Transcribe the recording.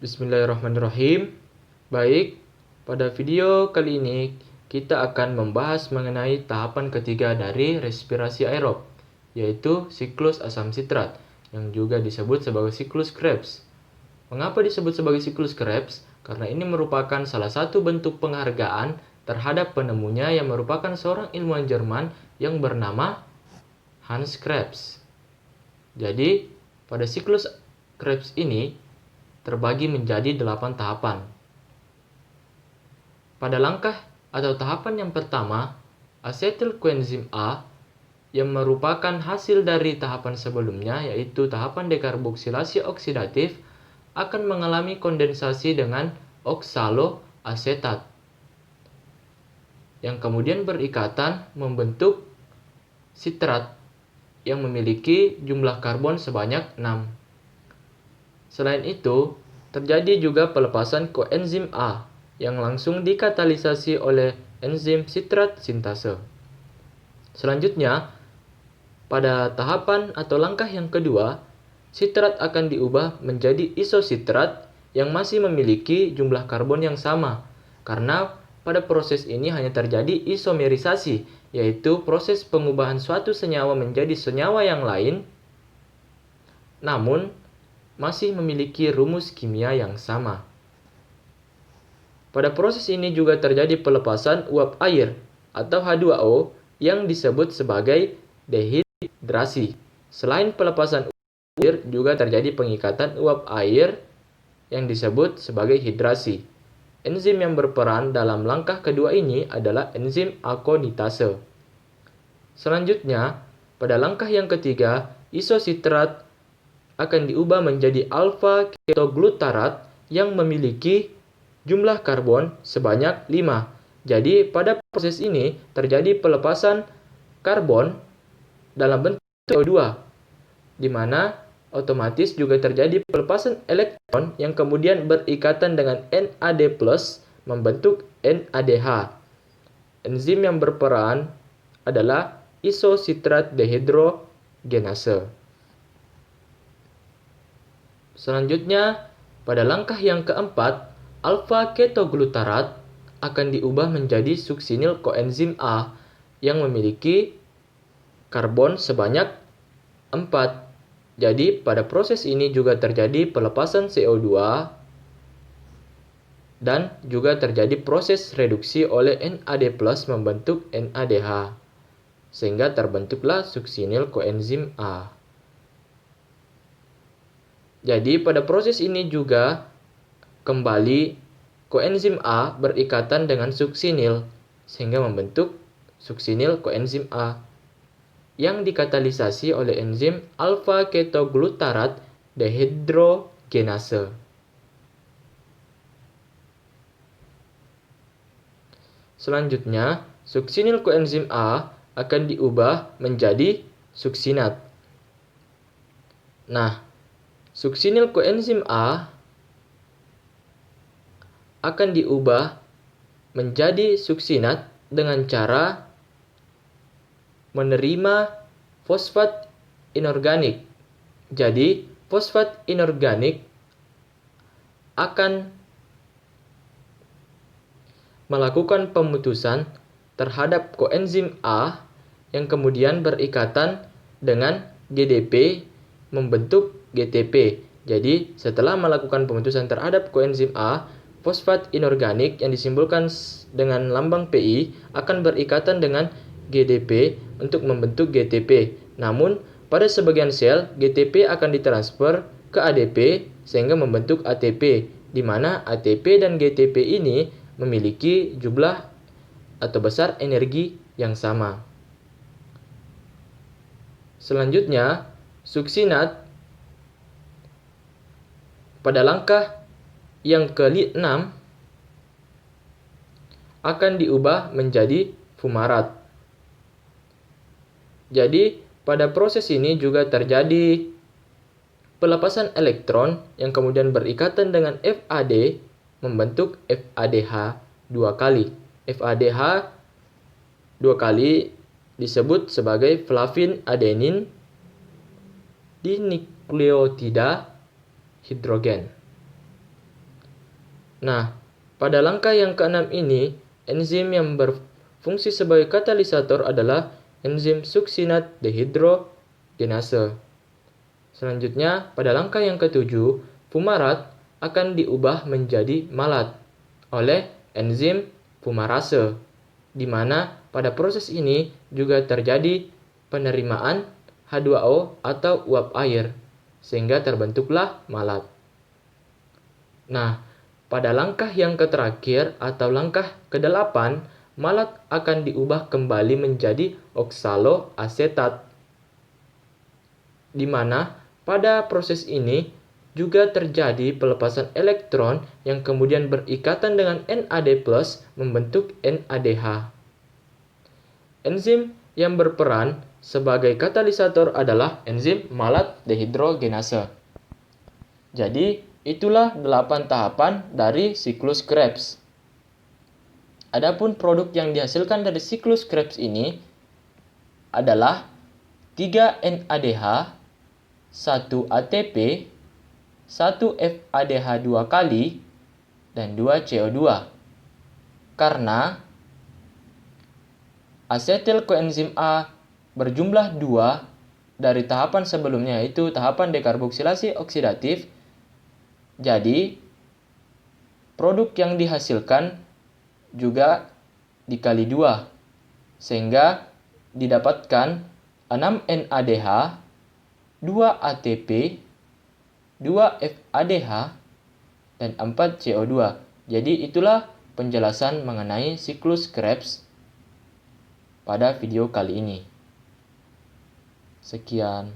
Bismillahirrahmanirrahim. Baik, pada video kali ini kita akan membahas mengenai tahapan ketiga dari respirasi aerob, yaitu siklus asam sitrat, yang juga disebut sebagai siklus Krebs. Mengapa disebut sebagai siklus Krebs? Karena ini merupakan salah satu bentuk penghargaan terhadap penemunya yang merupakan seorang ilmuwan Jerman yang bernama Hans Krebs. Jadi, pada siklus Krebs ini terbagi menjadi 8 tahapan. Pada langkah atau tahapan yang pertama, asetil koenzim A yang merupakan hasil dari tahapan sebelumnya, yaitu tahapan dekarboksilasi oksidatif, akan mengalami kondensasi dengan oksaloasetat yang kemudian berikatan membentuk sitrat yang memiliki jumlah karbon sebanyak 6. Selain itu, terjadi juga pelepasan koenzim A yang langsung dikatalisasi oleh enzim sitrat sintase. Selanjutnya, pada tahapan atau langkah yang kedua, sitrat akan diubah menjadi isositrat yang masih memiliki jumlah karbon yang sama, karena pada proses ini hanya terjadi isomerisasi, yaitu proses pengubahan suatu senyawa menjadi senyawa yang lain, namun masih memiliki rumus kimia yang sama. Pada proses ini juga terjadi pelepasan uap air atau H2O yang disebut sebagai dehidrasi. Selain pelepasan uap air, juga terjadi pengikatan uap air yang disebut sebagai hidrasi. Enzim yang berperan dalam langkah kedua ini adalah enzim akonitase. Selanjutnya, pada langkah yang ketiga, isositrat akan diubah menjadi alfa ketoglutarat yang memiliki jumlah karbon sebanyak 5. Jadi pada proses ini terjadi pelepasan karbon dalam bentuk CO2, di mana otomatis juga terjadi pelepasan elektron yang kemudian berikatan dengan NAD+ membentuk NADH. Enzim yang berperan adalah isositrat dehidrogenase. Selanjutnya, pada langkah yang keempat, alfa ketoglutarat akan diubah menjadi suksinil koenzim A yang memiliki karbon sebanyak 4. Jadi, pada proses ini juga terjadi pelepasan CO2 dan juga terjadi proses reduksi oleh NAD+ membentuk NADH, sehingga terbentuklah suksinil koenzim A. Jadi pada proses ini juga kembali koenzim A berikatan dengan suksinil sehingga membentuk suksinil koenzim A yang dikatalisasi oleh enzim alfa ketoglutarat dehidrogenase. Selanjutnya, suksinil koenzim A akan diubah menjadi suksinat. Nah, suksinil koenzim A akan diubah menjadi suksinat dengan cara menerima fosfat inorganik. Jadi, fosfat inorganik akan melakukan pemutusan terhadap koenzim A yang kemudian berikatan dengan GDP membentuk GTP. Jadi, setelah melakukan pemutusan terhadap koenzim A, fosfat inorganik yang disimbolkan dengan lambang Pi akan berikatan dengan GDP untuk membentuk GTP. Namun, pada sebagian sel, GTP akan ditransfer ke ADP sehingga membentuk ATP, di mana ATP dan GTP ini memiliki jumlah atau besar energi yang sama. Selanjutnya, suksinat pada langkah yang ke-6 akan diubah menjadi fumarat. Jadi, pada proses ini juga terjadi pelepasan elektron yang kemudian berikatan dengan FAD membentuk FADH 2 kali. FADH 2 kali disebut sebagai flavin adenin dinukleotida hidrogen. Nah, pada langkah yang keenam ini, enzim yang berfungsi sebagai katalisator adalah enzim suksinat dehidrogenase. Selanjutnya, pada langkah yang ketujuh, fumarat akan diubah menjadi malat oleh enzim fumarase, di mana pada proses ini juga terjadi penerimaan H2O atau uap air, sehingga terbentuklah malat. Nah, pada langkah yang terakhir atau langkah ke-8, malat akan diubah kembali menjadi oksaloasetat, di mana pada proses ini juga terjadi pelepasan elektron yang kemudian berikatan dengan NAD+ membentuk NADH. Enzim yang berperan sebagai katalisator adalah enzim malat dehidrogenase. Jadi, itulah 8 tahapan dari siklus Krebs. Adapun produk yang dihasilkan dari siklus Krebs ini adalah 3 NADH, 1 ATP, 1 FADH 2 kali, dan 2 CO2. Karena asetil koenzim A berjumlah 2 dari tahapan sebelumnya, yaitu tahapan dekarboksilasi oksidatif, jadi produk yang dihasilkan juga dikali 2, sehingga didapatkan 6 NADH, 2 ATP, 2 FADH, dan 4 CO2. Jadi itulah penjelasan mengenai siklus Krebs pada video kali ini. Sekian.